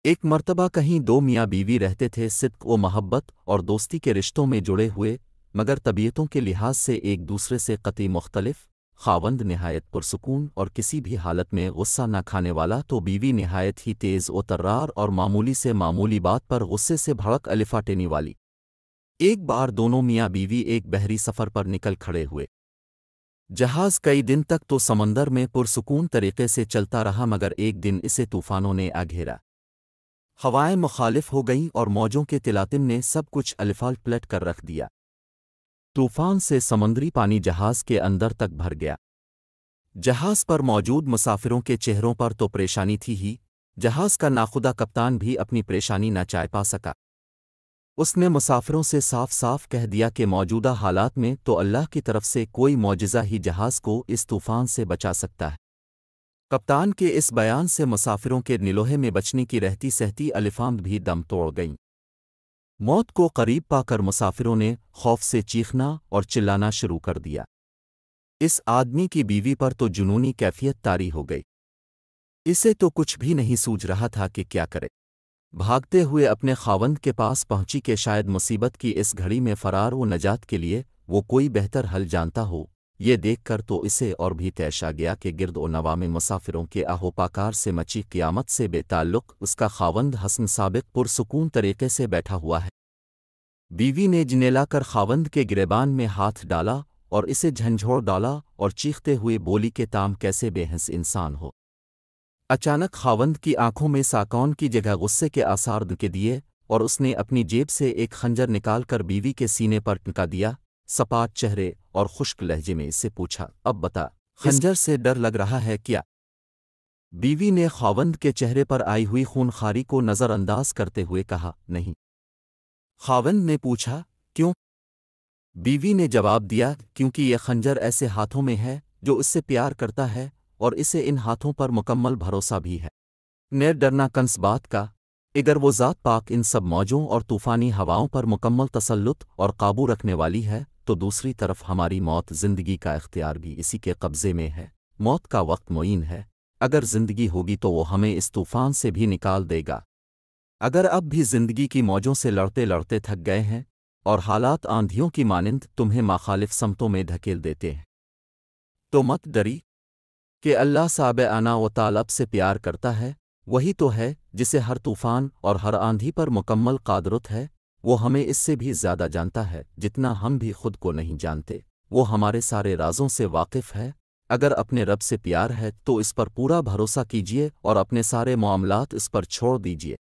ایک مرتبہ کہیں دو میاں بیوی رہتے تھے، صدق و محبت اور دوستی کے رشتوں میں جڑے ہوئے، مگر طبیعتوں کے لحاظ سے ایک دوسرے سے قطعی مختلف۔ خاوند نہایت پرسکون اور کسی بھی حالت میں غصہ نہ کھانے والا، تو بیوی نہایت ہی تیز و ترار اور معمولی سے معمولی بات پر غصے سے بھڑک الفاٹنے والی۔ ایک بار دونوں میاں بیوی ایک بحری سفر پر نکل کھڑے ہوئے۔ جہاز کئی دن تک تو سمندر میں پرسکون طریقے سے چلتا رہا، مگر ایک دن اسے طوفانوں نے آ گھیرا۔ ہوائیں مخالف ہو گئیں اور موجوں کے تلاطم نے سب کچھ الفال پلٹ کر رکھ دیا۔ طوفان سے سمندری پانی جہاز کے اندر تک بھر گیا۔ جہاز پر موجود مسافروں کے چہروں پر تو پریشانی تھی ہی، جہاز کا ناخدا کپتان بھی اپنی پریشانی نہ چائے پا سکا۔ اس نے مسافروں سے صاف صاف کہہ دیا کہ موجودہ حالات میں تو اللہ کی طرف سے کوئی معجزہ ہی جہاز کو اس طوفان سے بچا سکتا ہے۔ کپتان کے اس بیان سے مسافروں کے نلوہے میں بچنے کی رہتی سہتی الفاند بھی دم توڑ گئیں۔ موت کو قریب پا کر مسافروں نے خوف سے چیخنا اور چلانا شروع کر دیا۔ اس آدمی کی بیوی پر تو جنونی کیفیت طاری ہو گئی۔ اسے تو کچھ بھی نہیں سوجھ رہا تھا کہ کیا کرے۔ بھاگتے ہوئے اپنے خاوند کے پاس پہنچی کہ شاید مصیبت کی اس گھڑی میں فرار و نجات کے لیے وہ کوئی بہتر حل جانتا ہو۔ یہ دیکھ کر تو اسے اور بھی تیش آ گیا کہ گرد و نواح میں مسافروں کے آہوپاکار سے مچی قیامت سے بے تعلق اس کا خاوند حسن سابق پرسکون طریقے سے بیٹھا ہوا ہے۔ بیوی نے جنیلا کر خاوند کے گریبان میں ہاتھ ڈالا اور اسے جھنجھوڑ ڈالا اور چیختے ہوئے بولی کہ تام کیسے بے حس انسان ہو۔ اچانک خاوند کی آنکھوں میں ساکون کی جگہ غصے کے آثار دکھے دیے اور اس نے اپنی جیب سے ایک خنجر نکال کر بیوی کے سینے پر ٹکا دیا۔ سپاٹ چہرے اور خشک لہجے میں اس سے پوچھا، اب بتا، خنجر سے ڈر لگ رہا ہے کیا؟ بیوی نے خاوند کے چہرے پر آئی ہوئی خونخاری کو نظر انداز کرتے ہوئے کہا، نہیں۔ خاوند نے پوچھا، کیوں؟ بیوی نے جواب دیا، کیونکہ یہ خنجر ایسے ہاتھوں میں ہے جو اس سے پیار کرتا ہے اور اسے ان ہاتھوں پر مکمل بھروسہ بھی ہے۔ نیر ڈرنا کنس بات کا، اگر وہ ذات پاک ان سب موجوں اور طوفانی ہواؤں پر مکمل تسلط اور قابو رکھنے والی ہے، تو دوسری طرف ہماری موت زندگی کا اختیار بھی اسی کے قبضے میں ہے۔ موت کا وقت معین ہے، اگر زندگی ہوگی تو وہ ہمیں اس طوفان سے بھی نکال دے گا۔ اگر اب بھی زندگی کی موجوں سے لڑتے لڑتے تھک گئے ہیں اور حالات آندھیوں کی مانند تمہیں مخالف سمتوں میں دھکیل دیتے ہیں، تو مت ڈری کہ اللہ سابحانہ و تعالی سے پیار کرتا ہے۔ وہی تو ہے جسے ہر طوفان اور ہر آندھی پر مکمل قدرت ہے۔ وہ ہمیں اس سے بھی زیادہ جانتا ہے جتنا ہم بھی خود کو نہیں جانتے۔ وہ ہمارے سارے رازوں سے واقف ہے۔ اگر اپنے رب سے پیار ہے تو اس پر پورا بھروسہ کیجیے اور اپنے سارے معاملات اس پر چھوڑ دیجیے۔